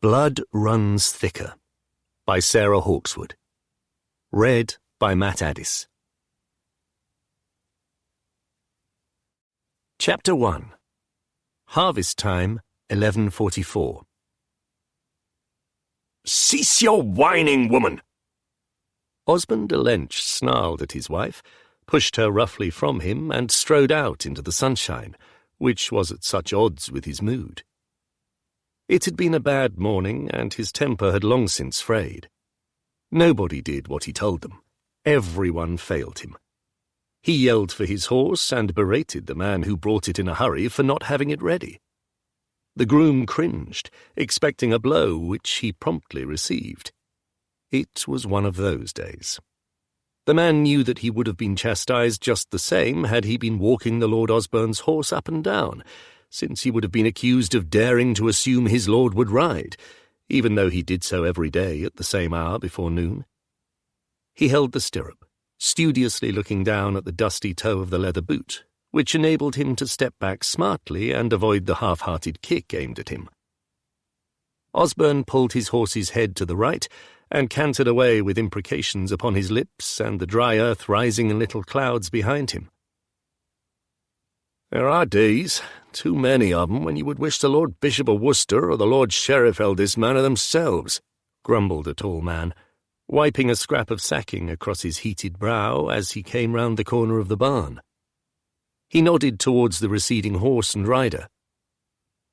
Blood Runs Thicker by Sarah Hawkswood. Read by Matt Addis. Chapter 1. Harvest Time, 1144. "Cease your whining, woman!" Osbern de Lench snarled at his wife, pushed her roughly from him, and strode out into the sunshine, which was at such odds with his mood. It had been a bad morning, and his temper had long since frayed. Nobody did what he told them. Everyone failed him. He yelled for his horse and berated the man who brought it in a hurry for not having it ready. The groom cringed, expecting a blow, which he promptly received. It was one of those days. The man knew that he would have been chastised just the same had he been walking the Lord Osbern's horse up and down, since he would have been accused of daring to assume his lord would ride, even though he did so every day at the same hour before noon. He held the stirrup, studiously looking down at the dusty toe of the leather boot, which enabled him to step back smartly and avoid the half-hearted kick aimed at him. Osbern pulled his horse's head to the right and cantered away with imprecations upon his lips and the dry earth rising in little clouds behind him. "There are days, too many of 'em, when you would wish the Lord Bishop of Worcester or the Lord Sheriff held this manor themselves," grumbled a tall man, wiping a scrap of sacking across his heated brow as he came round the corner of the barn. He nodded towards the receding horse and rider.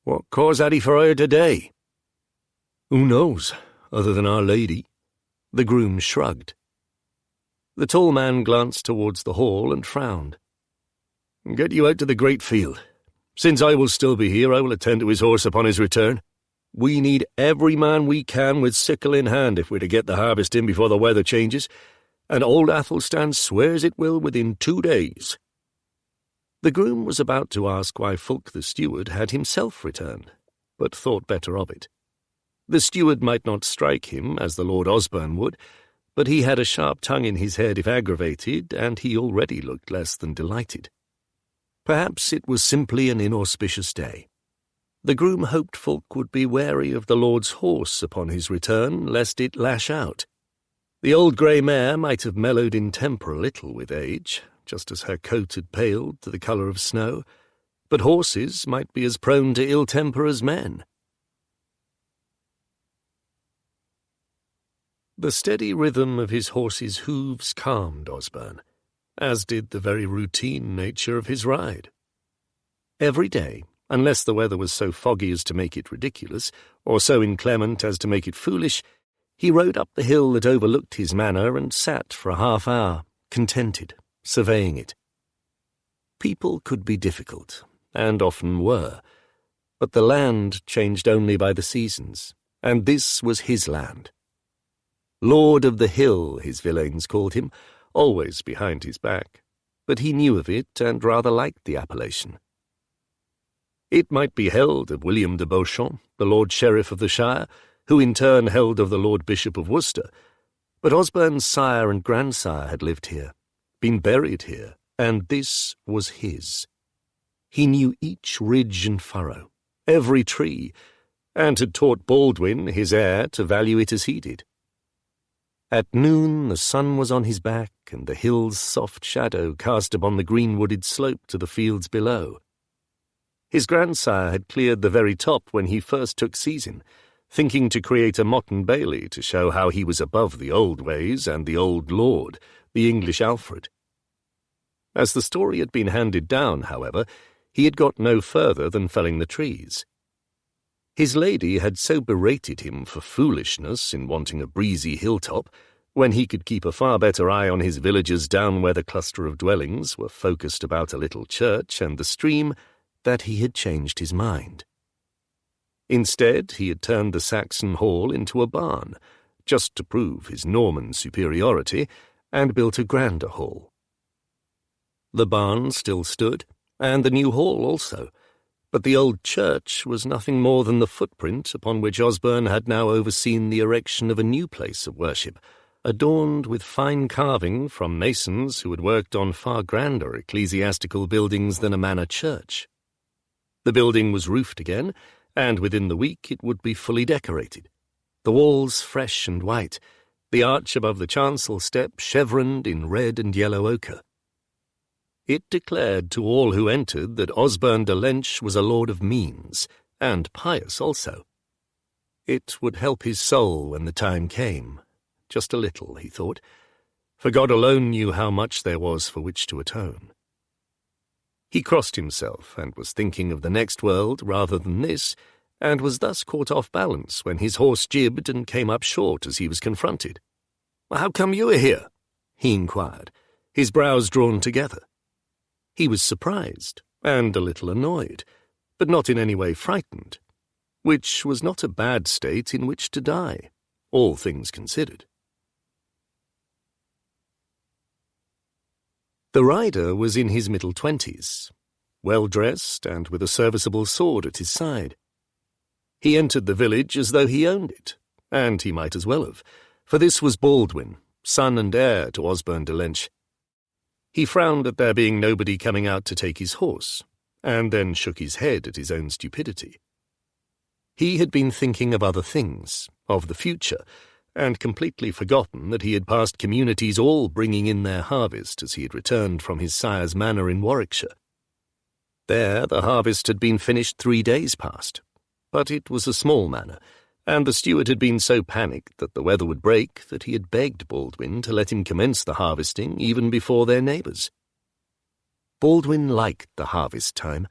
"What cause had he for hire today?" "Who knows, other than Our Lady?" The groom shrugged. The tall man glanced towards the hall and frowned. "Get you out to the great field. Since I will still be here, I will attend to his horse upon his return. We need every man we can with sickle in hand if we're to get the harvest in before the weather changes, and old Athelstan swears it will within 2 days. The groom was about to ask why Fulk the steward had himself returned, but thought better of it. The steward might not strike him, as the Lord Osbern would, but he had a sharp tongue in his head if aggravated, and he already looked less than delighted. Perhaps it was simply an inauspicious day. The groom hoped Fulk would be wary of the Lord's horse upon his return, lest it lash out. The old grey mare might have mellowed in temper a little with age, just as her coat had paled to the colour of snow, but horses might be as prone to ill temper as men. The steady rhythm of his horse's hooves calmed Osbern, as did the very routine nature of his ride. Every day, unless the weather was so foggy as to make it ridiculous, or so inclement as to make it foolish, he rode up the hill that overlooked his manor and sat for a half-hour, contented, surveying it. People could be difficult, and often were, but the land changed only by the seasons, and this was his land. Lord of the Hill, his villeins called him, always behind his back, but he knew of it and rather liked the appellation. It might be held of William de Beauchamp, the Lord Sheriff of the Shire, who in turn held of the Lord Bishop of Worcester, but Osbern's sire and grandsire had lived here, been buried here, and this was his. He knew each ridge and furrow, every tree, and had taught Baldwin, his heir, to value it as he did. At noon the sun was on his back, and the hill's soft shadow cast upon the green-wooded slope to the fields below. His grandsire had cleared the very top when he first took seizin, thinking to create a Motte Bailey to show how he was above the old ways and the old lord, the English Alfred. As the story had been handed down, however, he had got no further than felling the trees. His lady had so berated him for foolishness in wanting a breezy hilltop, when he could keep a far better eye on his villagers down where the cluster of dwellings were focused about a little church and the stream, that he had changed his mind. Instead, he had turned the Saxon hall into a barn, just to prove his Norman superiority, and built a grander hall. The barn still stood, and the new hall also, but the old church was nothing more than the footprint upon which Osbern had now overseen the erection of a new place of worship, adorned with fine carving from masons who had worked on far grander ecclesiastical buildings than a manor church. The building was roofed again, and within the week it would be fully decorated, the walls fresh and white, the arch above the chancel step chevroned in red and yellow ochre. It declared to all who entered that Osbern de Lench was a lord of means, and pious also. It would help his soul when the time came, just a little, he thought, for God alone knew how much there was for which to atone. He crossed himself and was thinking of the next world rather than this, and was thus caught off balance when his horse jibbed and came up short as he was confronted. "How come you are here?" he inquired, his brows drawn together. He was surprised and a little annoyed, but not in any way frightened, which was not a bad state in which to die, all things considered. The rider was in his middle 20s, well-dressed and with a serviceable sword at his side. He entered the village as though he owned it, and he might as well have, for this was Baldwin, son and heir to Osbern de Lench. He frowned at there being nobody coming out to take his horse, and then shook his head at his own stupidity. He had been thinking of other things, of the future, and completely forgotten that he had passed communities all bringing in their harvest as he had returned from his sire's manor in Warwickshire. There the harvest had been finished 3 days past, but it was a small manor, and the steward had been so panicked that the weather would break that he had begged Baldwin to let him commence the harvesting even before their neighbours. Baldwin liked the harvest time,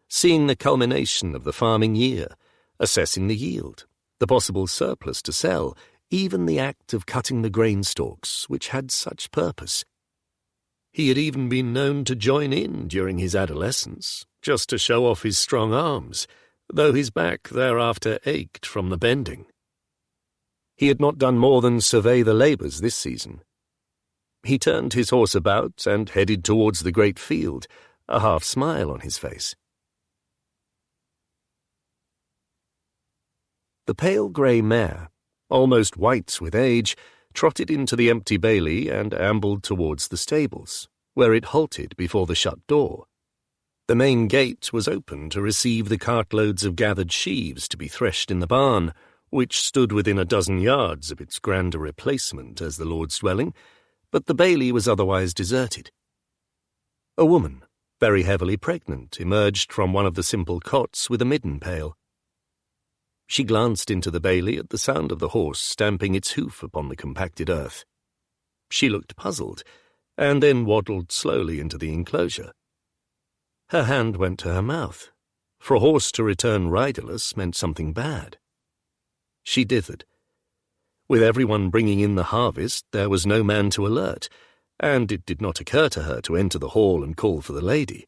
seeing the culmination of the farming year, assessing the yield, the possible surplus to sell, even the act of cutting the grain stalks, which had such purpose. He had even been known to join in during his adolescence, just to show off his strong arms, though his back thereafter ached from the bending. He had not done more than survey the labours this season. He turned his horse about and headed towards the great field, a half-smile on his face. The pale grey mare, almost white with age, trotted into the empty bailey and ambled towards the stables, where it halted before the shut door. The main gate was open to receive the cartloads of gathered sheaves to be threshed in the barn, which stood within a dozen yards of its grander replacement as the lord's dwelling, but the bailey was otherwise deserted. A woman, very heavily pregnant, emerged from one of the simple cots with a midden pail. She glanced into the bailey at the sound of the horse stamping its hoof upon the compacted earth. She looked puzzled, and then waddled slowly into the enclosure. Her hand went to her mouth. For a horse to return riderless meant something bad. She dithered. With everyone bringing in the harvest, there was no man to alert, and it did not occur to her to enter the hall and call for the lady.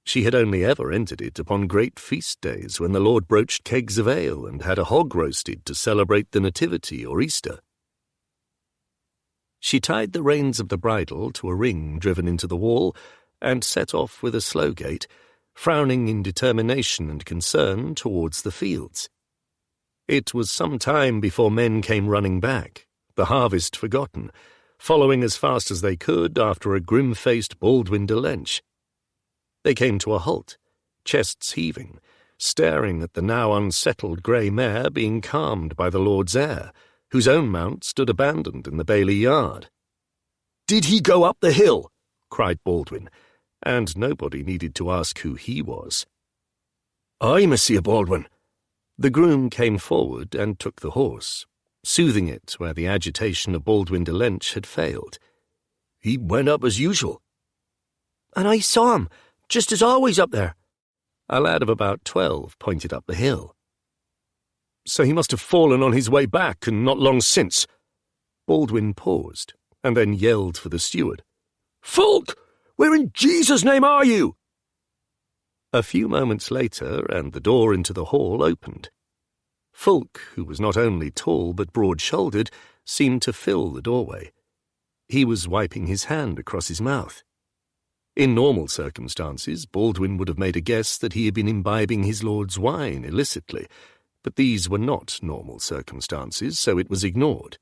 She had only ever entered it upon great feast days when the lord broached kegs of ale and had a hog roasted to celebrate the Nativity or Easter. She tied the reins of the bridle to a ring driven into the wall and set off with a slow gait, frowning in determination and concern towards the fields. It was some time before men came running back, the harvest forgotten, following as fast as they could after a grim-faced Baldwin de Lench. They came to a halt, chests heaving, staring at the now unsettled grey mare being calmed by the lord's heir, whose own mount stood abandoned in the bailey yard. "Did he go up the hill?" cried Baldwin, and nobody needed to ask who he was. "Aye, Monsieur Baldwin." The groom came forward and took the horse, soothing it where the agitation of Baldwin de Lench had failed. "He went up as usual." "And I saw him, just as always up there." A lad of about 12 pointed up the hill. "So he must have fallen on his way back, and not long since." Baldwin paused, and then yelled for the steward. "Fulk! Where in Jesus' name are you?" A few moments later, and the door into the hall opened. Fulk, who was not only tall but broad-shouldered, seemed to fill the doorway. He was wiping his hand across his mouth. In normal circumstances, Baldwin would have made a guess that he had been imbibing his lord's wine illicitly, but these were not normal circumstances, so it was ignored.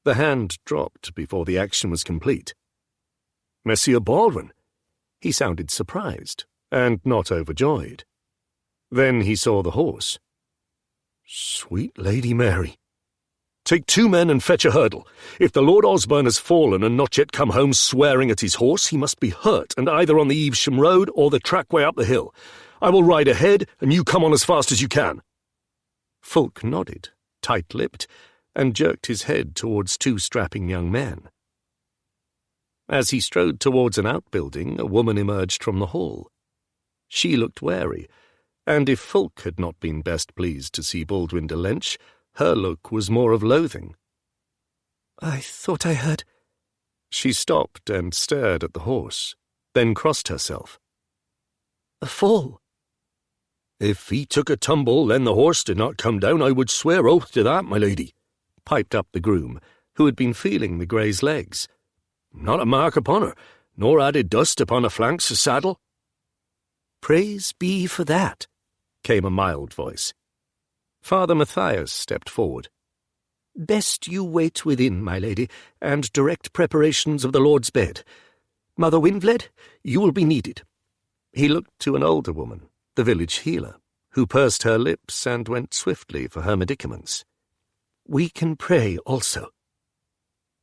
The hand dropped before the action was complete. "Monsieur Baldwin?" He sounded surprised, and not overjoyed. Then he saw the horse. Sweet Lady Mary. Take 2 men and fetch a hurdle. If the Lord Osbern has fallen and not yet come home swearing at his horse, he must be hurt, and either on the Evesham road or the trackway up the hill. I will ride ahead, and you come on as fast as you can. Fulk nodded, tight-lipped, and jerked his head towards 2 strapping young men. As he strode towards an outbuilding, a woman emerged from the hall. She looked wary, and if Fulk had not been best pleased to see Baldwin de Lench, her look was more of loathing. "I thought I heard—" She stopped and stared at the horse, then crossed herself. "A fall." "If he took a tumble, then the horse did not come down, I would swear oath to that, my lady," piped up the groom, who had been feeling the grey's legs. "Not a mark upon her, nor added dust upon a flanks of saddle." "Praise be for that," came a mild voice. Father Matthias stepped forward. "Best you wait within, my lady, and direct preparations of the Lord's bed. Mother Winvled, you will be needed." He looked to an older woman, the village healer, who pursed her lips and went swiftly for her medicaments. "We can pray also."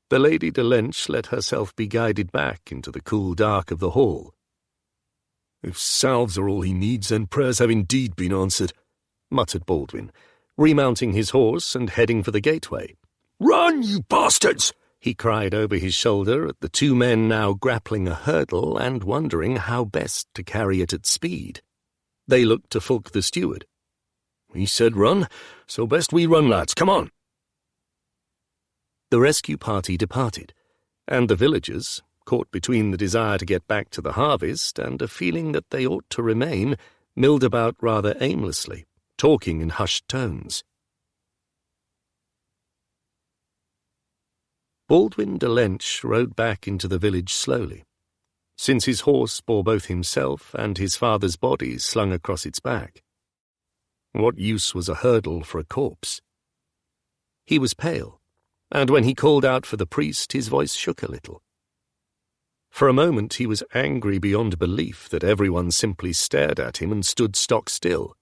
The Lady de Lench let herself be guided back into the cool dark of the hall. "If salves are all he needs, then prayers have indeed been answered," muttered Baldwin, remounting his horse and heading for the gateway. "Run, you bastards!" he cried over his shoulder at the 2 men now grappling a hurdle and wondering how best to carry it at speed. They looked to Fulk the steward. "He said run, so best we run, lads. Come on." The rescue party departed, and the villagers, caught between the desire to get back to the harvest and a feeling that they ought to remain, milled about rather aimlessly, talking in hushed tones. Baldwin de Lench rode back into the village slowly, since his horse bore both himself and his father's body slung across its back. What use was a hurdle for a corpse? He was pale, and when he called out for the priest, his voice shook a little. For a moment he was angry beyond belief that everyone simply stared at him and stood stock still.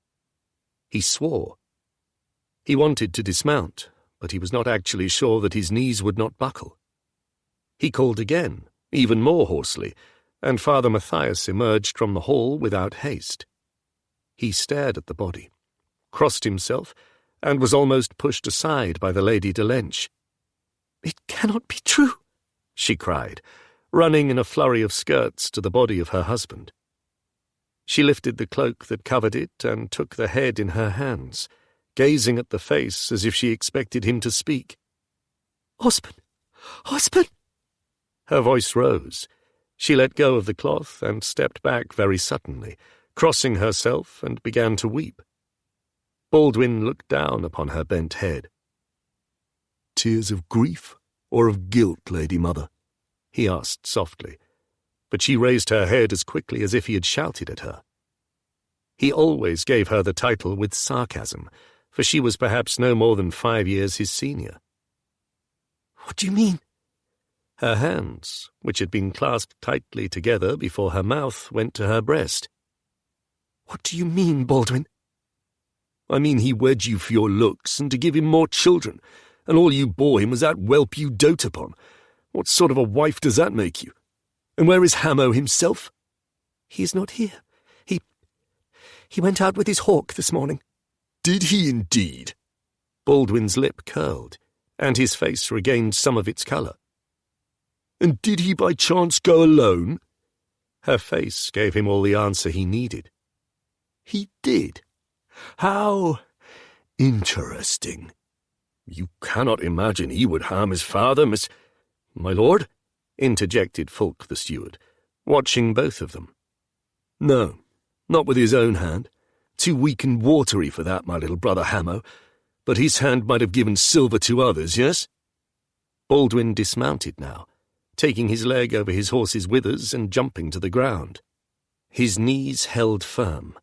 He swore. He wanted to dismount, but he was not actually sure that his knees would not buckle. He called again, even more hoarsely, and Father Matthias emerged from the hall without haste. He stared at the body, crossed himself, and was almost pushed aside by the Lady de Lench. "It cannot be true," she cried, running in a flurry of skirts to the body of her husband. She lifted the cloak that covered it and took the head in her hands, gazing at the face as if she expected him to speak. "Osbern! Osbern!" Her voice rose. She let go of the cloth and stepped back very suddenly, crossing herself, and began to weep. Baldwin looked down upon her bent head. "Tears of grief or of guilt, Lady Mother?" he asked softly, but she raised her head as quickly as if he had shouted at her. He always gave her the title with sarcasm, for she was perhaps no more than 5 years his senior. "What do you mean?" Her hands, which had been clasped tightly together before her mouth, went to her breast. "What do you mean, Baldwin?" "I mean he wed you for your looks and to give him more children, and all you bore him was that whelp you dote upon. What sort of a wife does that make you? And where is Hamo himself?" "He is not here. He went out with his hawk this morning." "Did he indeed?" Baldwin's lip curled, and his face regained some of its colour. "And did he by chance go alone?" Her face gave him all the answer he needed. "He did? How interesting. You cannot imagine he would harm his father, Miss—" "My lord?" interjected Fulk the steward, watching both of them. "No, not with his own hand. Too weak and watery for that, my little brother Hamo. But his hand might have given silver to others, yes?" Baldwin dismounted now, taking his leg over his horse's withers and jumping to the ground. His knees held firm.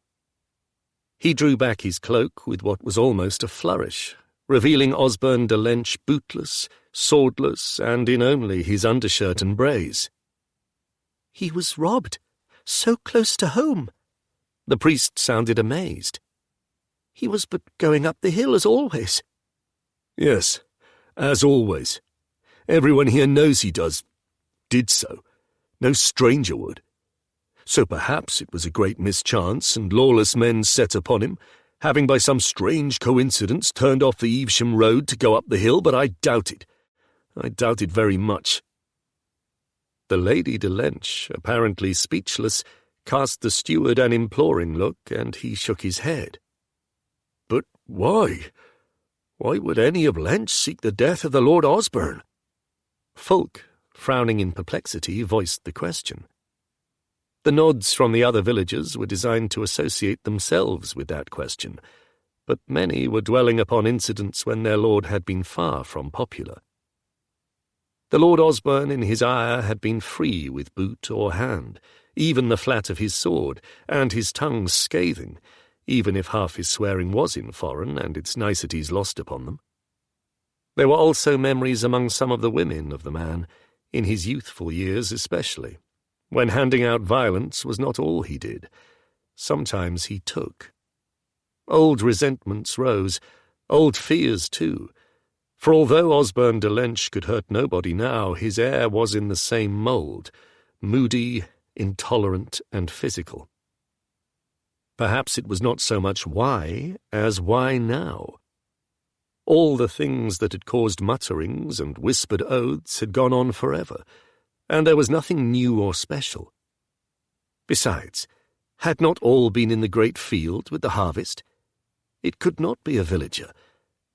He drew back his cloak with what was almost a flourish, revealing Osbern de Lench bootless, swordless, and in only his undershirt and brace. "He was robbed, so close to home." The priest sounded amazed. He was but going up the hill as always. Yes, as always. Everyone here knows he did so. No stranger would. So perhaps it was a great mischance, and lawless men set upon him, having by some strange coincidence turned off the Evesham road to go up the hill, but I doubt it. I doubt it very much. The Lady de Lench, apparently speechless, cast the steward an imploring look, and he shook his head. But why? Why would any of Lench seek the death of the Lord Osbern? Fulk, frowning in perplexity, voiced the question. The nods from the other villagers were designed to associate themselves with that question, but many were dwelling upon incidents when their lord had been far from popular. The Lord Osbern in his ire had been free with boot or hand, even the flat of his sword, and his tongue scathing, even if half his swearing was in foreign and its niceties lost upon them. There were also memories among some of the women of the man, in his youthful years especially, when handing out violence was not all he did. Sometimes he took. Old resentments rose, old fears too, for although Osbern de Lench could hurt nobody now, his heir was in the same mould, moody, intolerant, and physical. Perhaps it was not so much why as why now. All the things that had caused mutterings and whispered oaths had gone on forever, and there was nothing new or special. Besides, had not all been in the great field with the harvest? It could not be a villager,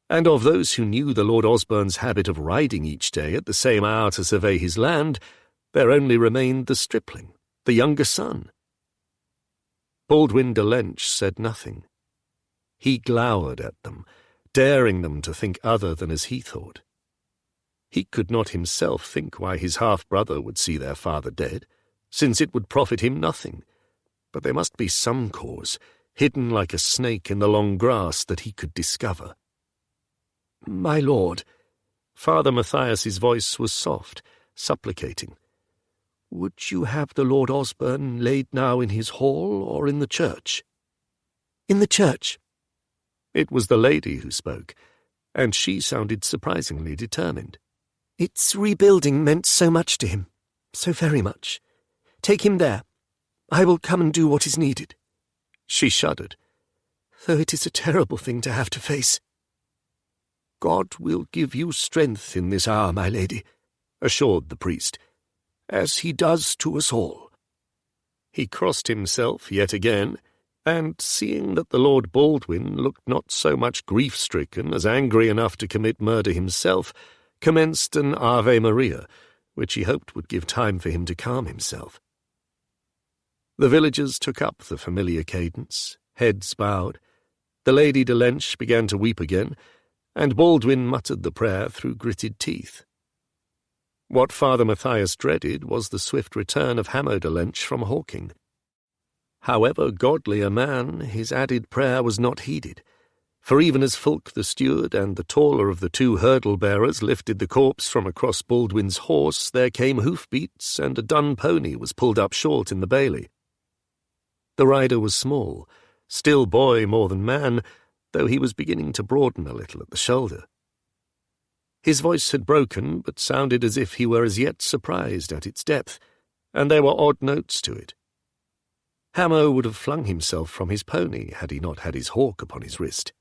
and of those who knew the Lord Osbern's habit of riding each day at the same hour to survey his land, there only remained the stripling, the younger son. Baldwin de Lench said nothing. He glowered at them, daring them to think other than as he thought. He could not himself think why his half-brother would see their father dead, since it would profit him nothing, but there must be some cause, hidden like a snake in the long grass, that he could discover. "My lord," Father Matthias's voice was soft, supplicating. "Would you have the Lord Osbern laid now in his hall or in the church?" "In the church." It was the lady who spoke, and she sounded surprisingly determined. "Its rebuilding meant so much to him, so very much. Take him there. I will come and do what is needed." She shuddered. "Though it is a terrible thing to have to face." "God will give you strength in this hour, my lady," assured the priest, "as he does to us all." He crossed himself yet again, and, seeing that the Lord Baldwin looked not so much grief-stricken as angry enough to commit murder himself, commenced an Ave Maria, which he hoped would give time for him to calm himself. The villagers took up the familiar cadence, heads bowed. The Lady de Lench began to weep again, and Baldwin muttered the prayer through gritted teeth. What Father Matthias dreaded was the swift return of Hamo de Lench from hawking. However godly a man, his added prayer was not heeded, for even as Fulk the steward and the taller of the two hurdle-bearers lifted the corpse from across Baldwin's horse, there came hoof-beats, and a dun pony was pulled up short in the bailey. The rider was small, still boy more than man, though he was beginning to broaden a little at the shoulder. His voice had broken, but sounded as if he were as yet surprised at its depth, and there were odd notes to it. Hamo would have flung himself from his pony had he not had his hawk upon his wrist.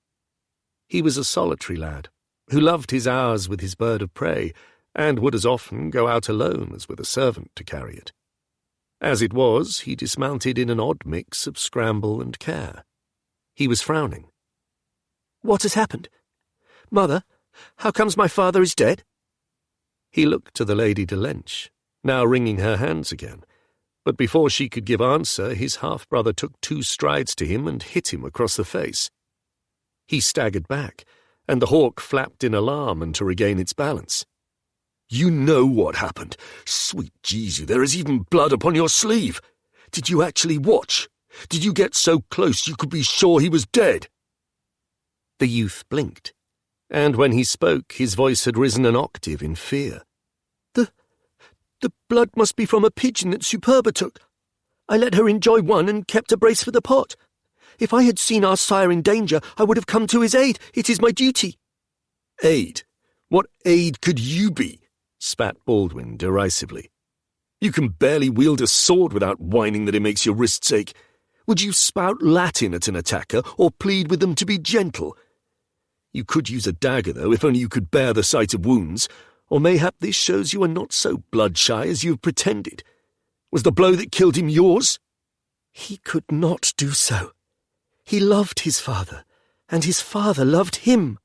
He was a solitary lad, who loved his hours with his bird of prey, and would as often go out alone as with a servant to carry it. As it was, he dismounted in an odd mix of scramble and care. He was frowning. "What has happened? Mother, how comes my father is dead?" He looked to the Lady de Lench, now wringing her hands again, but before she could give answer, his half-brother took 2 strides to him and hit him across the face. He staggered back, and the hawk flapped in alarm and to regain its balance. "You know what happened. Sweet Jesu, there is even blood upon your sleeve. Did you actually watch? Did you get so close you could be sure he was dead?" The youth blinked, and when he spoke, his voice had risen an octave in fear. The blood must be from a pigeon that Superba took. I let her enjoy one and kept a brace for the pot. If I had seen our sire in danger, I would have come to his aid. It is my duty. Aid? What aid could you be? Spat Baldwin derisively. You can barely wield a sword without whining that it makes your wrists ache. Would you spout Latin at an attacker, or plead with them to be gentle? You could use a dagger, though, if only you could bear the sight of wounds, or mayhap this shows you are not so blood-shy as you have pretended. Was the blow that killed him yours? He could not do so. He loved his father, and his father loved him.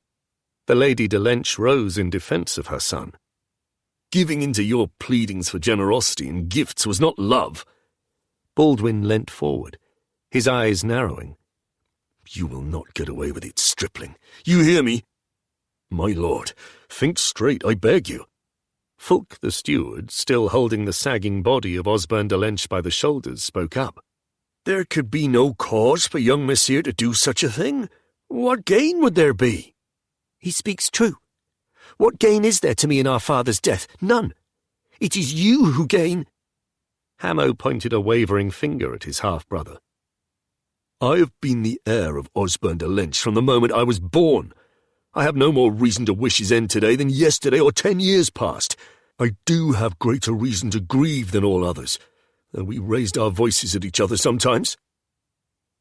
The Lady de Lench rose in defence of her son. Giving in to your pleadings for generosity and gifts was not love. Baldwin leant forward, his eyes narrowing. You will not get away with it, stripling. You hear me? My lord, think straight, I beg you. Fulk the steward, still holding the sagging body of Osbern de Lench by the shoulders, spoke up. There could be no cause for young monsieur to do such a thing. What gain would there be? He speaks true. What gain is there to me in our father's death? None. It is you who gain. Hamo pointed a wavering finger at his half-brother. I have been the heir of Osbern de Lench from the moment I was born. I have no more reason to wish his end today than yesterday or 10 years past. I do have greater reason to grieve than all others, though we raised our voices at each other sometimes.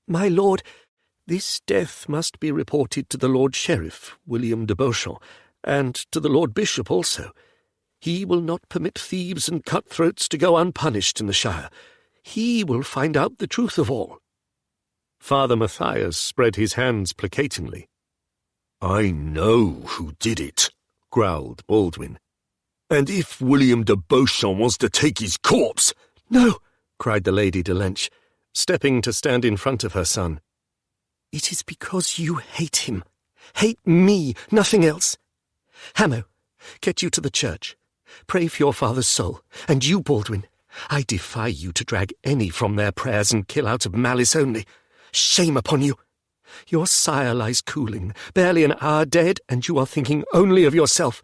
My lord, this death must be reported to the Lord Sheriff, William de Beauchamp, and to the Lord Bishop also. He will not permit thieves and cutthroats to go unpunished in the Shire. He will find out the truth of all. Father Matthias spread his hands placatingly. I know who did it, growled Baldwin. And if William de Beauchamp wants to take his corpse— No, cried the Lady de Lench, stepping to stand in front of her son. It is because you hate him. Hate me, nothing else. Hamo, get you to the church. Pray for your father's soul, and you, Baldwin. I defy you to drag any from their prayers and kill out of malice only. Shame upon you! Your sire lies cooling, barely an hour dead, and you are thinking only of yourself.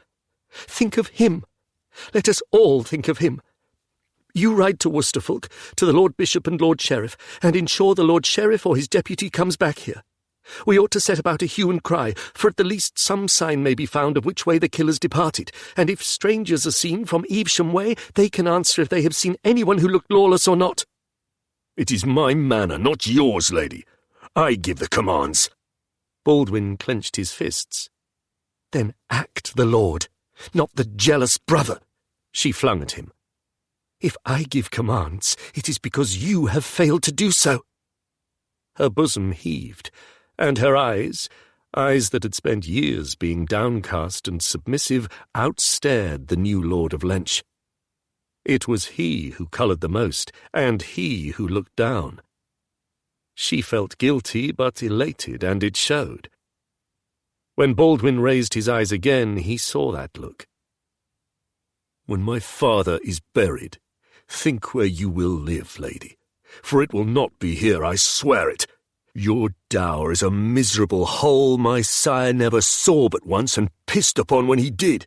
Think of him. Let us all think of him. You ride to Worcester, Fulk, to the Lord Bishop and Lord Sheriff, and ensure the Lord Sheriff or his deputy comes back here. We ought to set about a hue and cry, for at the least some sign may be found of which way the killers departed, and if strangers are seen from Evesham way, they can answer if they have seen anyone who looked lawless or not. It is my manor, not yours, lady. I give the commands. Baldwin clenched his fists. Then act the lord, not the jealous brother, she flung at him. If I give commands, it is because you have failed to do so. Her bosom heaved, and her eyes that had spent years being downcast and submissive, outstared the new Lord of Lench. It was he who coloured the most, and he who looked down. She felt guilty but elated, and it showed. When Baldwin raised his eyes again, he saw that look. When my father is buried, think where you will live, lady, for it will not be here, I swear it. Your dower is a miserable hole my sire never saw but once and pissed upon when he did.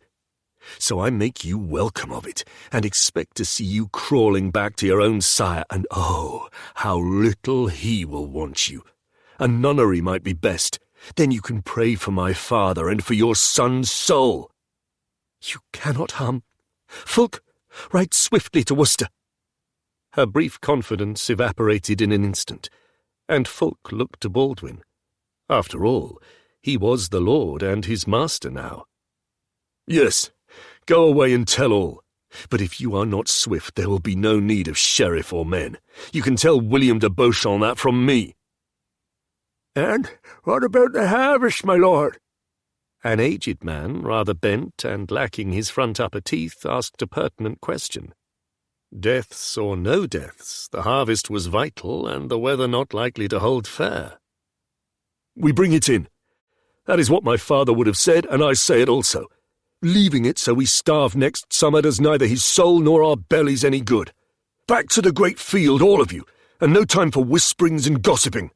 So I make you welcome of it, and expect to see you crawling back to your own sire, and oh, how little he will want you. A nunnery might be best. Then you can pray for my father and for your son's soul. You cannot harm. Fulk, ride swiftly to Worcester. Her brief confidence evaporated in an instant, and Fulk looked to Baldwin. After all, he was the lord and his master now. Yes, go away and tell all. But if you are not swift, there will be no need of sheriff or men. You can tell William de Beauchamp that from me. And what about the harvest, my lord? An aged man, rather bent and lacking his front upper teeth, asked a pertinent question. Deaths or no deaths, the harvest was vital, and the weather not likely to hold fair. We bring it in. That is what my father would have said, and I say it also. Leaving it so we starve next summer does neither his soul nor our bellies any good. Back to the great field, all of you, and no time for whisperings and gossiping.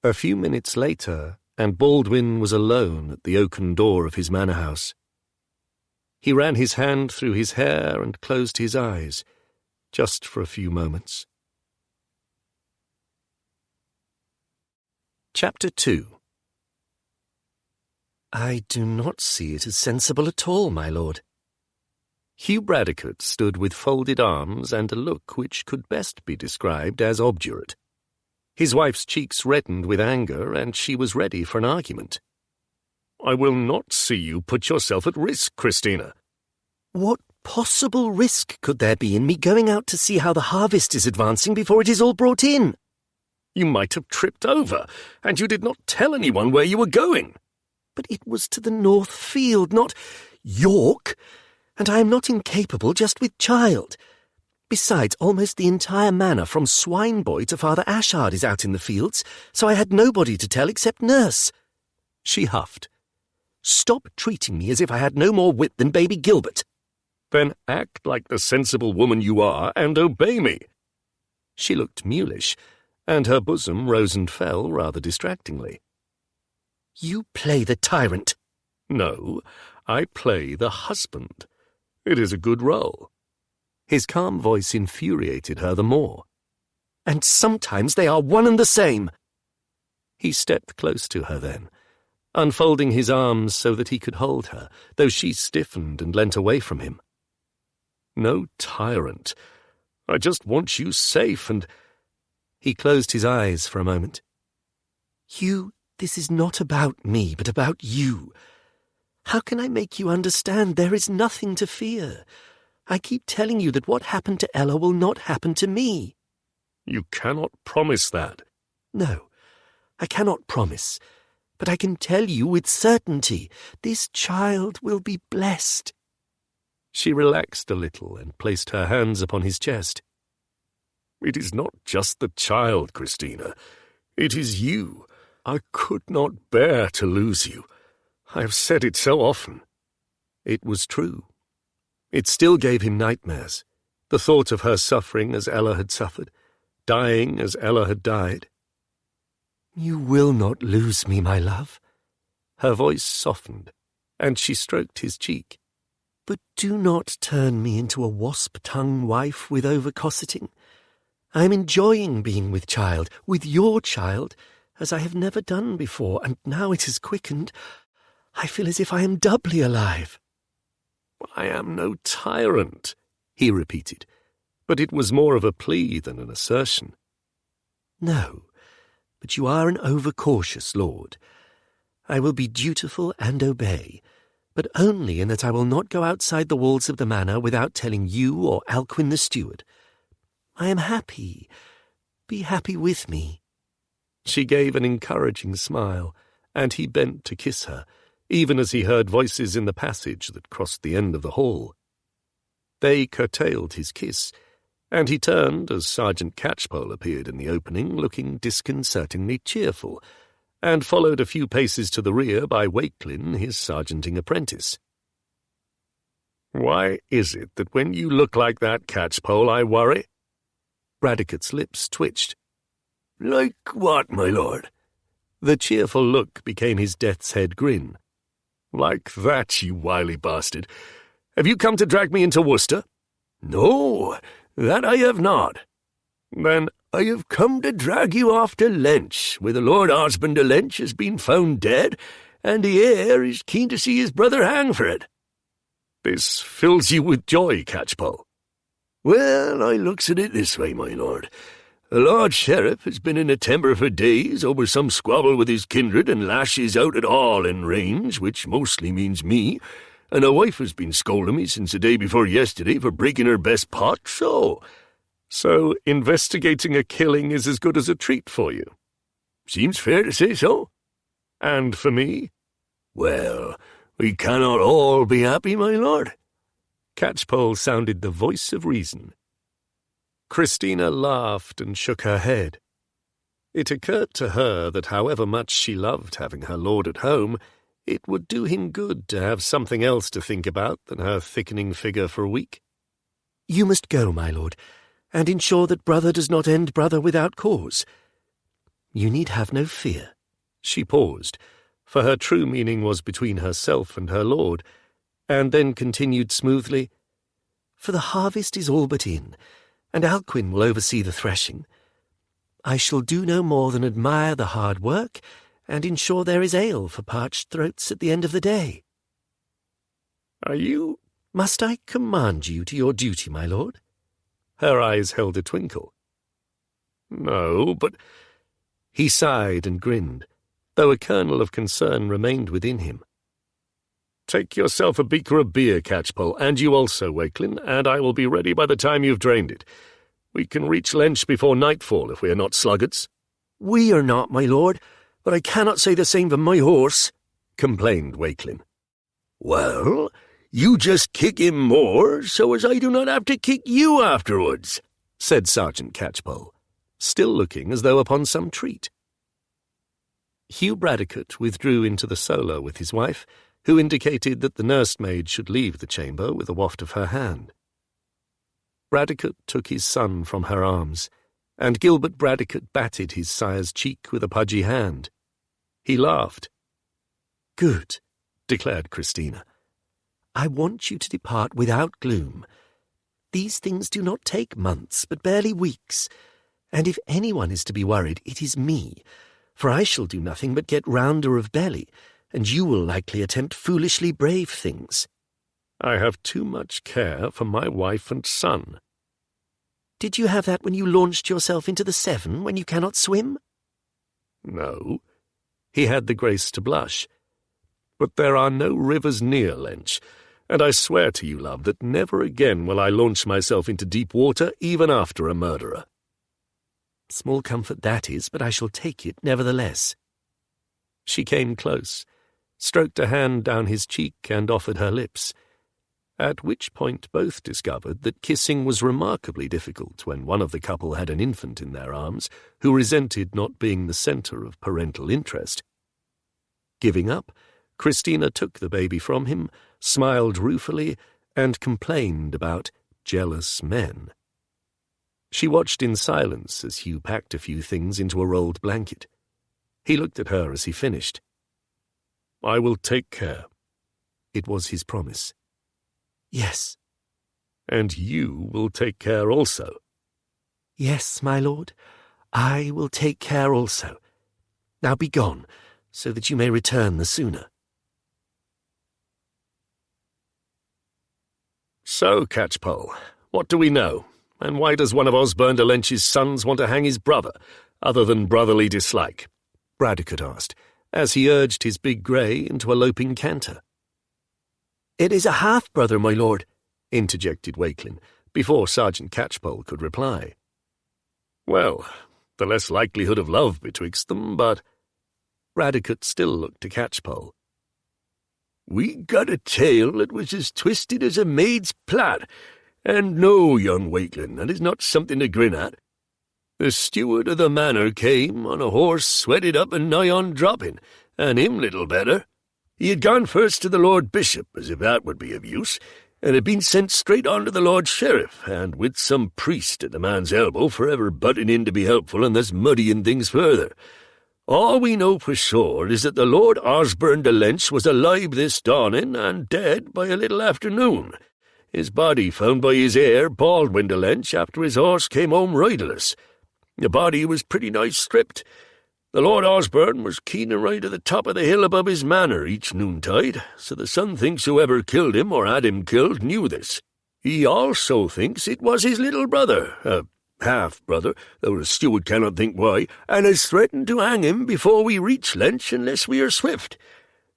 A few minutes later, and Baldwin was alone at the oaken door of his manor house. He ran his hand through his hair and closed his eyes, just for a few moments. Chapter 2. I do not see it as sensible at all, my lord. Hugh Bradecote stood with folded arms and a look which could best be described as obdurate. His wife's cheeks reddened with anger, and she was ready for an argument. "I will not see you put yourself at risk, Christina." What possible risk could there be in me going out to see how the harvest is advancing before it is all brought in? You might have tripped over, and you did not tell anyone where you were going. But it was to the North Field, not York, and I am not incapable just with child. Besides, almost the entire manor from Swineboy to Father Ashard is out in the fields, so I had nobody to tell except nurse. She huffed. Stop treating me as if I had no more wit than baby Gilbert. Then act like the sensible woman you are and obey me. She looked mulish, and her bosom rose and fell rather distractingly. You play the tyrant. No, I play the husband. It is a good role. His calm voice infuriated her the more. And sometimes they are one and the same. He stepped close to her then, unfolding his arms so that he could hold her, though she stiffened and leant away from him. No tyrant. I just want you safe and... He closed his eyes for a moment. Hugh, this is not about me, but about you. How can I make you understand there is nothing to fear? I keep telling you that what happened to Ella will not happen to me. You cannot promise that. No, I cannot promise, but I can tell you with certainty this child will be blessed. She relaxed a little and placed her hands upon his chest. It is not just the child, Christina. It is you. I could not bear to lose you. I have said it so often. It was true. It still gave him nightmares, the thought of her suffering as Ella had suffered, dying as Ella had died. You will not lose me, my love. Her voice softened, and she stroked his cheek. But do not turn me into a wasp-tongued wife with over-cosseting. I am enjoying being with child, with your child, as I have never done before, and now it is quickened. I feel as if I am doubly alive. I am no tyrant, he repeated, but it was more of a plea than an assertion. No, but you are an overcautious lord. I will be dutiful and obey, but only in that I will not go outside the walls of the manor without telling you or Alcuin the steward. I am happy. Be happy with me. She gave an encouraging smile, and he bent to kiss her, even as he heard voices in the passage that crossed the end of the hall. They curtailed his kiss, and he turned as Serjeant Catchpoll appeared in the opening, looking disconcertingly cheerful, and followed a few paces to the rear by Walkelin, his sergeanting apprentice. "Why is it that when you look like that, Catchpoll, I worry?" Bradecote's lips twitched. "Like what, my lord?" The cheerful look became his death's-head grin. "Like that, you wily bastard. Have you come to drag me into Worcester?" "No, that I have not." "Then I have come to drag you off to Lench, where the Lord Osbern de Lench has been found dead, and the heir is keen to see his brother hang for it." "This fills you with joy, Catchpoll." "Well, I looks at it this way, my lord. The Lord Sheriff has been in a temper for days over some squabble with his kindred and lashes out at all in range, which mostly means me, and a wife has been scolding me since the day before yesterday for breaking her best pot, so investigating a killing is as good as a treat for you." "Seems fair to say so." "And for me?" "Well, we cannot all be happy, my lord." Catchpoll sounded the voice of reason. Christina laughed and shook her head. It occurred to her that however much she loved having her lord at home, it would do him good to have something else to think about than her thickening figure for a week. You must go, my lord, and ensure that brother does not end brother without cause. You need have no fear." She paused, for her true meaning was between herself and her lord, and then continued smoothly, "For the harvest is all but in, and Alcuin will oversee the threshing. I shall do no more than admire the hard work and ensure there is ale for parched throats at the end of the day. Are you— Must I command you to your duty, my lord? Her eyes held a twinkle. No, but— He sighed and grinned, though a kernel of concern remained within him. Take yourself a beaker of beer, Catchpoll, and you also, Walkelin, and I will be ready by the time you've drained it. We can reach Lench before nightfall if we are not sluggards. We are not, my lord, but I cannot say the same for my horse, complained Walkelin. Well, you just kick him more, so as I do not have to kick you afterwards, said Serjeant Catchpoll, still looking as though upon some treat. Hugh Bradecote withdrew into the solo with his wife, who indicated that the nursemaid should leave the chamber with a waft of her hand. Bradecote took his son from her arms, and Gilbert Bradecote batted his sire's cheek with a pudgy hand. He laughed. Good, declared Christina. I want you to depart without gloom. These things do not take months, but barely weeks, and if anyone is to be worried, it is me, for I shall do nothing but get rounder of belly, and you will likely attempt foolishly brave things. I have too much care for my wife and son. Did you have that when you launched yourself into the Severn when you cannot swim? No. He had the grace to blush. But there are no rivers near Lench, and I swear to you, love, that never again will I launch myself into deep water, even after a murderer. Small comfort that is, but I shall take it nevertheless. She came close, stroked a hand down his cheek and offered her lips, at which point both discovered that kissing was remarkably difficult when one of the couple had an infant in their arms who resented not being the centre of parental interest. Giving up, Christina took the baby from him, smiled ruefully, and complained about jealous men. She watched in silence as Hugh packed a few things into a rolled blanket. He looked at her as he finished. I will take care. It was his promise. Yes. And you will take care also. Yes, my lord, I will take care also. Now be gone, so that you may return the sooner. So, Catchpoll, what do we know? And why does one of Osbern de Lench's sons want to hang his brother, other than brotherly dislike? Bradecote asked, as he urged his big grey into a loping canter. It is a half-brother, my lord, interjected Walkelin, before Serjeant Catchpoll could reply. Well, the less likelihood of love betwixt them, but— Bradecote still looked to Catchpoll. We got a tale that was as twisted as a maid's plait, and no, young Walkelin, that is not something to grin at. The steward of the manor came on a horse sweated up and nigh on dropping, and him little better. He had gone first to the Lord Bishop, as if that would be of use, and had been sent straight on to the Lord Sheriff, and with some priest at the man's elbow for ever butting in to be helpful and thus muddying things further. All we know for sure is that the Lord Osbern de Lench was alive this dawning and dead by a little afternoon. His body found by his heir, Baldwin de Lench, after his horse came home riderless. The body was pretty nice stripped. The Lord Osbern was keen to ride to the top of the hill above his manor each noontide, so the son thinks whoever killed him or had him killed knew this. He also thinks it was his little brother, half-brother, though the steward cannot think why, and has threatened to hang him before we reach Lench unless we are swift.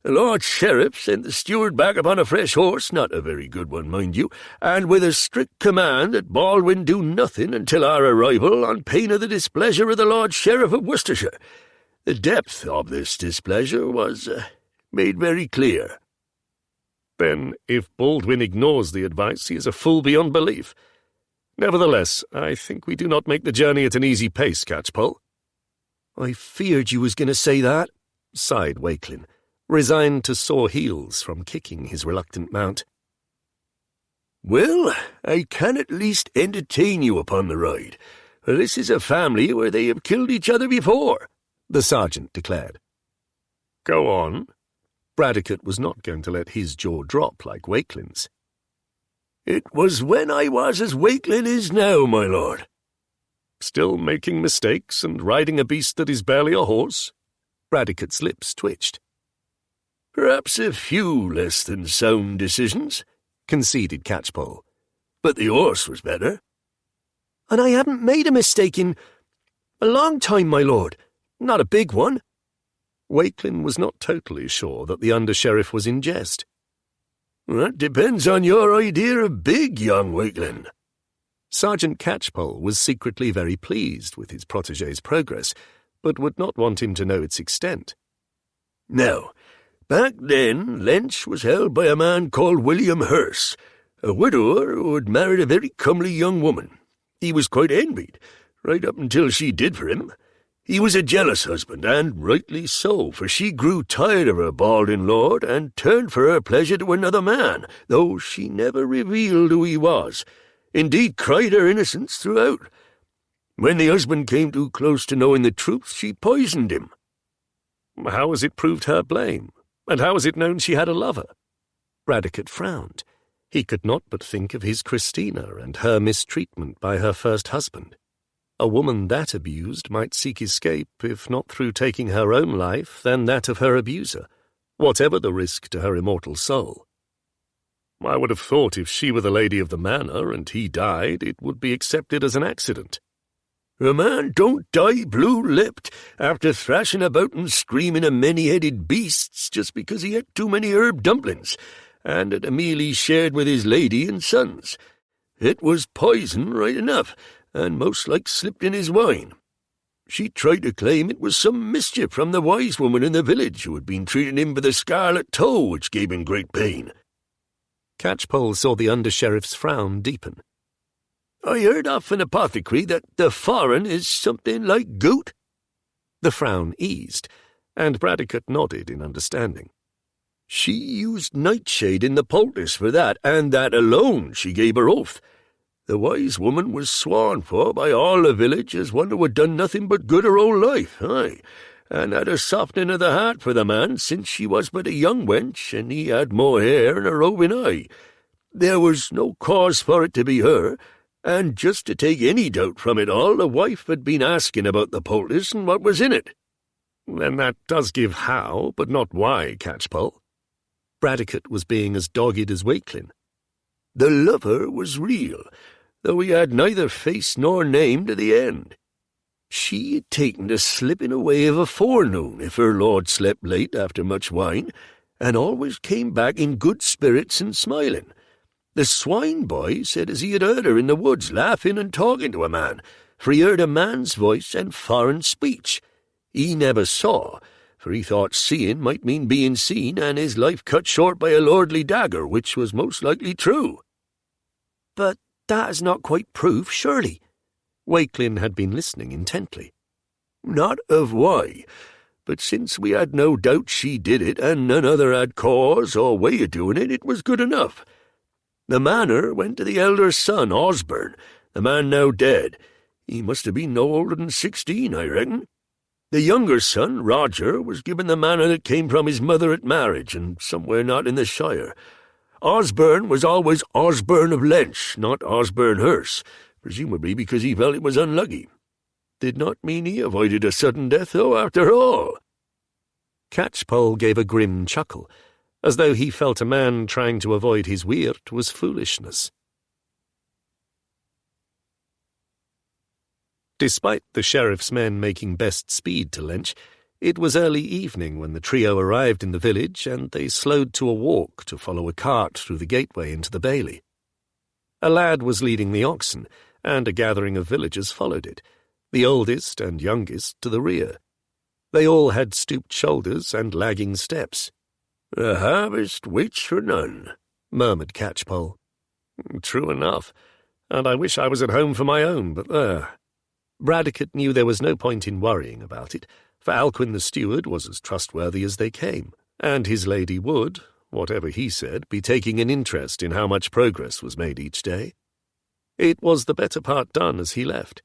The Lord Sheriff sent the steward back upon a fresh horse, not a very good one, mind you, and with a strict command that Baldwin do nothing until our arrival on pain of the displeasure of the Lord Sheriff of Worcestershire. The depth of this displeasure was made very clear. Then, if Baldwin ignores the advice, he is a fool beyond belief. Nevertheless, I think we do not make the journey at an easy pace, Catchpoll. I feared you was going to say that, sighed Walkelin, resigned to sore heels from kicking his reluctant mount. Well, I can at least entertain you upon the ride, for this is a family where they have killed each other before, the sergeant declared. Go on. Bradecote was not going to let his jaw drop like Wakelin's. It was when I was as Walkelin is now, my lord. Still making mistakes and riding a beast that is barely a horse?" Bradecote's lips twitched. "Perhaps a few less than sound decisions," conceded Catchpoll. "But the horse was better." "And I haven't made a mistake in a long time, my lord. Not a big one." Walkelin was not totally sure that the undersheriff was in jest. "That depends on your idea of big, young Walkelin." Serjeant Catchpoll was secretly very pleased with his protégé's progress, but would not want him to know its extent. "Now, back then, Lench was held by a man called William Hearse, a widower who had married a very comely young woman. He was quite envied, right up until she did for him. He was a jealous husband, and rightly so, for she grew tired of her balding lord, and turned for her pleasure to another man, though she never revealed who he was, indeed cried her innocence throughout. When the husband came too close to knowing the truth, she poisoned him." "How was it proved her blame? And how was it known she had a lover?" Bradecote frowned. He could not but think of his Christina and her mistreatment by her first husband. A woman that abused might seek escape, if not through taking her own life, then that of her abuser, whatever the risk to her immortal soul. "I would have thought if she were the lady of the manor and he died, it would be accepted as an accident." "A man don't die blue-lipped after thrashing about and screaming of many-headed beasts just because he had too many herb dumplings, and at a meal he shared with his lady and sons. It was poison right enough, and most like slipped in his wine. She tried to claim it was some mischief from the wise woman in the village who had been treating him for the scarlet toe, which gave him great pain." Catchpoll saw the undersheriff's frown deepen. "I heard off an apothecary that the foreign is something like gout." The frown eased, and Bradecote nodded in understanding. "She used nightshade in the poultice for that, and that alone she gave her oath. The wise woman was sworn for by all the village as one who had done nothing but good her whole life, aye, and had a softening of the heart for the man, since she was but a young wench, and he had more hair and a roving eye. There was no cause for it to be her, and just to take any doubt from it all, the wife had been asking about the poultice and what was in it." "Then that does give how, but not why, Catchpoll." Bradecote was being as dogged as Walkelin. "The lover was real, though he had neither face nor name to the end. She had taken to slipping away of a forenoon if her lord slept late after much wine, and always came back in good spirits and smiling. The swine boy said as he had heard her in the woods laughing and talking to a man, for he heard a man's voice and foreign speech. He never saw, for he thought seeing might mean being seen, and his life cut short by a lordly dagger, which was most likely true." "But that is not quite proof, surely." Walkelin had been listening intently. "Not of why, but since we had no doubt she did it, and none other had cause or way of doing it, it was good enough. The manor went to the elder son, Osbern, the man now dead. He must have been no older than 16, I reckon. The younger son, Roger, was given the manor that came from his mother at marriage, and somewhere not in the shire. Osbern was always Osbern de Lench, not Osbern Hearse, presumably because he felt it was unlucky. Did not mean he avoided a sudden death, though, after all." Catchpoll gave a grim chuckle, as though he felt a man trying to avoid his weird was foolishness. Despite the sheriff's men making best speed to Lench, it was early evening when the trio arrived in the village, and they slowed to a walk to follow a cart through the gateway into the bailey. A lad was leading the oxen, and a gathering of villagers followed it, the oldest and youngest to the rear. They all had stooped shoulders and lagging steps. "The harvest waits for none," murmured Catchpoll. "True enough, and I wish I was at home for my own, but there." Bradecote knew there was no point in worrying about it, for Alcuin the steward was as trustworthy as they came, and his lady would, whatever he said, be taking an interest in how much progress was made each day. It was the better part done as he left.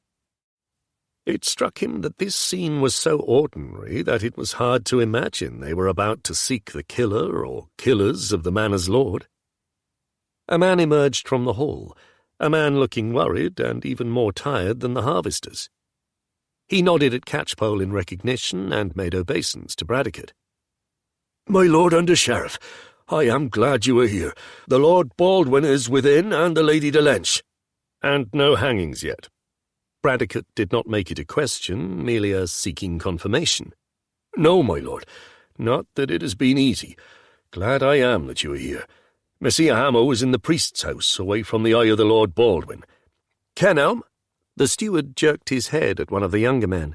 It struck him that this scene was so ordinary that it was hard to imagine they were about to seek the killer or killers of the manor's lord. A man emerged from the hall, a man looking worried and even more tired than the harvesters. He nodded at Catchpoll in recognition and made obeisance to Bradecote. "My Lord Undersheriff, I am glad you are here. The Lord Baldwin is within, and the Lady de Lench." And no hangings yet. Bradecote did not make it a question, merely a seeking confirmation. "No, my lord. Not that it has been easy. Glad I am that you are here. Messire Hamo is in the priest's house, away from the eye of the Lord Baldwin. Kenelm," the steward jerked his head at one of the younger men,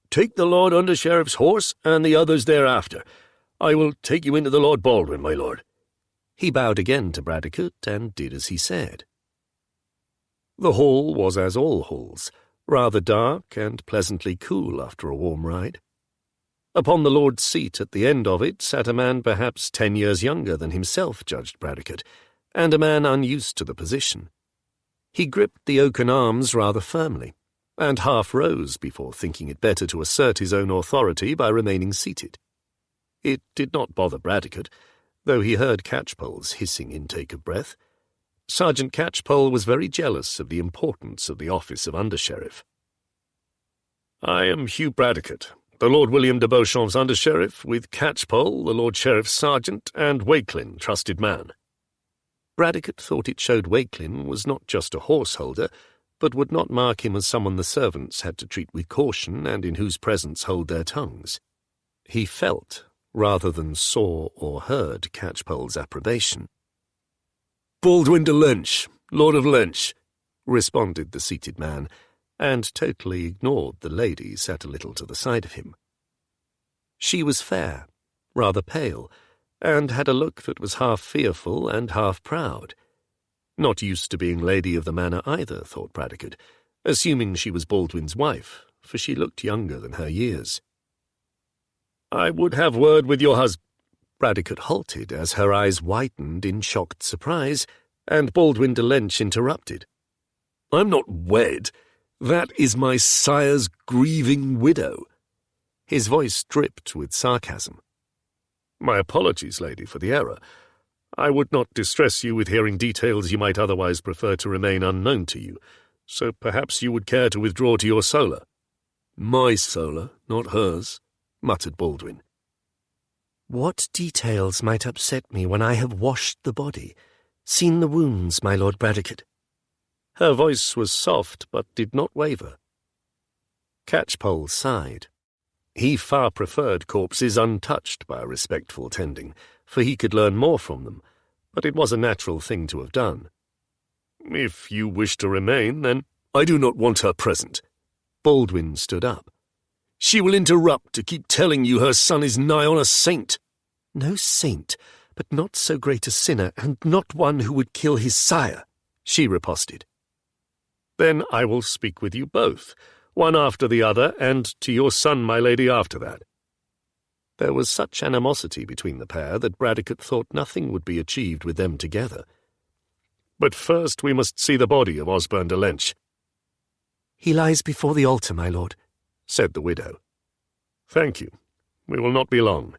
"take the Lord Undersheriff's horse and the others thereafter. I will take you into the Lord Baldwin, my lord." He bowed again to Bradecote and did as he said. The hall was as all halls, rather dark and pleasantly cool after a warm ride. Upon the lord's seat at the end of it sat a man perhaps 10 years younger than himself, judged Bradecote, and a man unused to the position. He gripped the oaken arms rather firmly, and half rose before thinking it better to assert his own authority by remaining seated. It did not bother Bradecote, though he heard Catchpoll's hissing intake of breath. Serjeant Catchpoll was very jealous of the importance of the office of undersheriff. "I am Hugh Bradecote, the Lord William de Beauchamp's undersheriff, with Catchpoll, the Lord Sheriff's sergeant, and Walkelin, trusted man." Bradecote thought it showed Walkelin was not just a horse-holder, but would not mark him as someone the servants had to treat with caution and in whose presence hold their tongues. He felt, rather than saw or heard, Catchpoll's approbation. "Baldwin de Lench, Lord of Lench," responded the seated man, and totally ignored the lady sat a little to the side of him. She was fair, rather pale, and had a look that was half fearful and half proud. Not used to being lady of the manor either, thought Bradecote, assuming she was Baldwin's wife, for she looked younger than her years. "I would have word with your husband." Bradecote halted as her eyes widened in shocked surprise, and Baldwin de Lench interrupted. "I'm not wed. That is my sire's grieving widow." His voice dripped with sarcasm. "My apologies, lady, for the error. I would not distress you with hearing details you might otherwise prefer to remain unknown to you, so perhaps you would care to withdraw to your solar." "My solar, not hers," muttered Baldwin. "What details might upset me when I have washed the body, seen the wounds, my Lord Bradecote?" Her voice was soft, but did not waver. Catchpoll sighed. He far preferred corpses untouched by a respectful tending, for he could learn more from them, but it was a natural thing to have done. "If you wish to remain, then—" "I do not want her present." Baldwin stood up. "She will interrupt to keep telling you her son is nigh on a saint." "No saint, but not so great a sinner, and not one who would kill his sire," she riposted. "Then I will speak with you both, one after the other, and to your son, my lady, after that." There was such animosity between the pair that Bradecote thought nothing would be achieved with them together. "But first we must see the body of Osbern de Lench." "He lies before the altar, my lord," said the widow. "Thank you. We will not be long."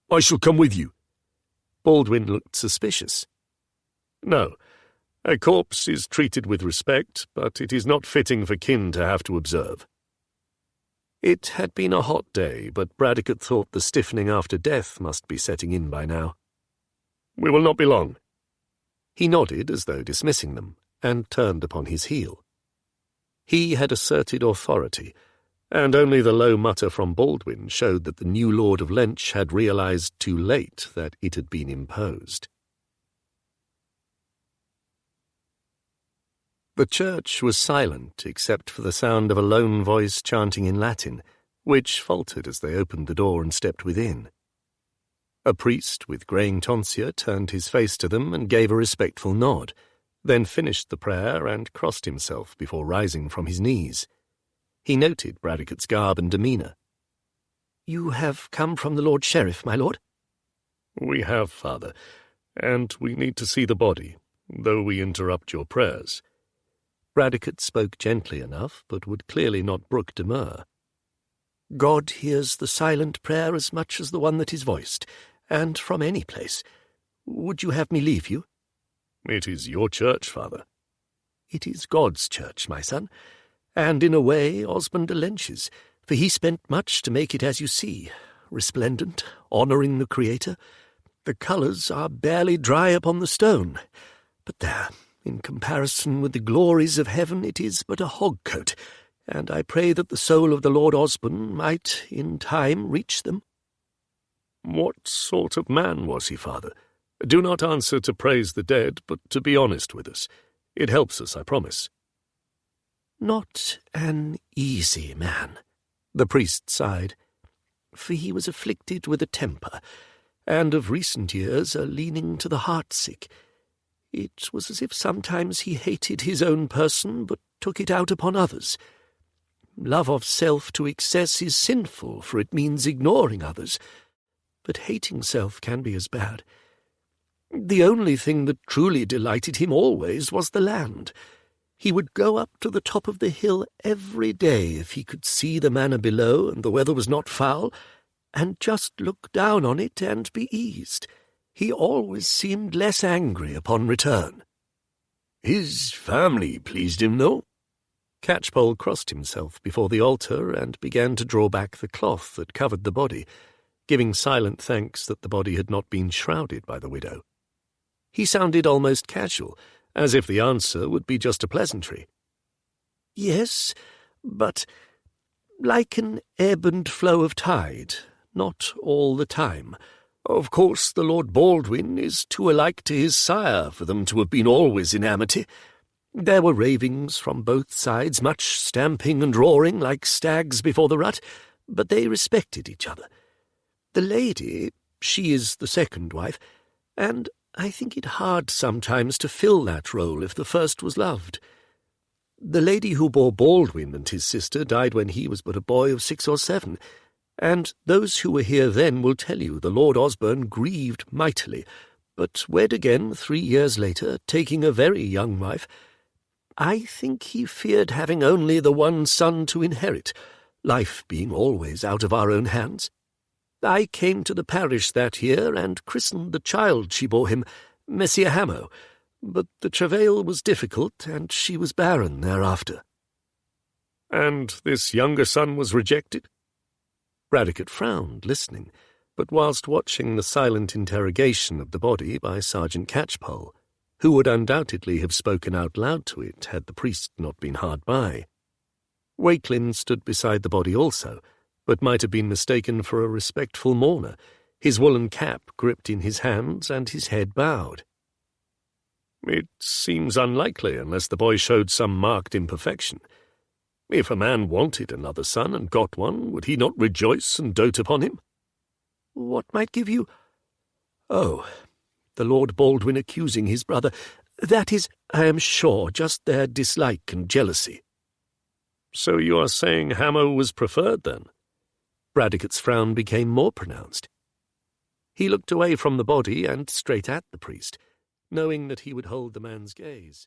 "I shall come with you." Baldwin looked suspicious. "No. A corpse is treated with respect, but it is not fitting for kin to have to observe." It had been a hot day, but Bradecote thought the stiffening after death must be setting in by now. "We will not be long." He nodded as though dismissing them, and turned upon his heel. He had asserted authority, and only the low mutter from Baldwin showed that the new Lord of Lench had realized too late that it had been imposed. The church was silent except for the sound of a lone voice chanting in Latin, which faltered as they opened the door and stepped within. A priest with greying tonsure turned his face to them and gave a respectful nod, then finished the prayer and crossed himself before rising from his knees. He noted Bradecote's garb and demeanour. "You have come from the Lord Sheriff, my lord?" "We have, father, and we need to see the body, though we interrupt your prayers." Bradecote spoke gently enough, but would clearly not brook demur. "God hears the silent prayer as much as the one that is voiced, and from any place. Would you have me leave you?" "It is your church, father." It is God's church, my son, and in a way Osbern de Lench's, for he spent much to make it as you see, resplendent, honouring the Creator. The colours are barely dry upon the stone, but there, in comparison with the glories of heaven, it is but a hogcote, and I pray that the soul of the Lord Osbern might, in time, reach them." "What sort of man was he, Father? Do not answer to praise the dead, but to be honest with us. It helps us, I promise." "Not an easy man," the priest sighed, "for he was afflicted with a temper, and of recent years a leaning to the heart-sick. It was as if sometimes he hated his own person, but took it out upon others. Love of self to excess is sinful, for it means ignoring others, but hating self can be as bad. The only thing that truly delighted him always was the land. He would go up to the top of the hill every day if he could see the manor below and the weather was not foul, and just look down on it and be eased. He always seemed less angry upon return." "His family pleased him, though?" Catchpoll crossed himself before the altar and began to draw back the cloth that covered the body, giving silent thanks that the body had not been shrouded by the widow. He sounded almost casual, as if the answer would be just a pleasantry. "Yes, but like an ebb and flow of tide, not all the time. Of course the Lord Baldwin is too alike to his sire for them to have been always in amity. There were ravings from both sides, much stamping and roaring like stags before the rut, but they respected each other. The lady, she is the second wife, and I think it hard sometimes to fill that role if the first was loved. The lady who bore Baldwin and his sister died when he was but a boy of 6 or 7, and those who were here then will tell you the Lord Osbern grieved mightily, but wed again 3 years later, taking a very young wife. I think he feared having only the one son to inherit, life being always out of our own hands. I came to the parish that year and christened the child she bore him, Messier Hamo, but the travail was difficult, and she was barren thereafter." "And this younger son was rejected?" Bradecote frowned, listening, but whilst watching the silent interrogation of the body by Serjeant Catchpoll, who would undoubtedly have spoken out loud to it had the priest not been hard by. Walkelin stood beside the body also, but might have been mistaken for a respectful mourner, his woolen cap gripped in his hands and his head bowed. "It seems unlikely unless the boy showed some marked imperfection. If a man wanted another son and got one, would he not rejoice and dote upon him?" "What might give you—" "Oh, the Lord Baldwin accusing his brother. That is, I am sure, just their dislike and jealousy." "So you are saying Hamo was preferred, then?" Bradecote's frown became more pronounced. He looked away from the body and straight at the priest, knowing that he would hold the man's gaze.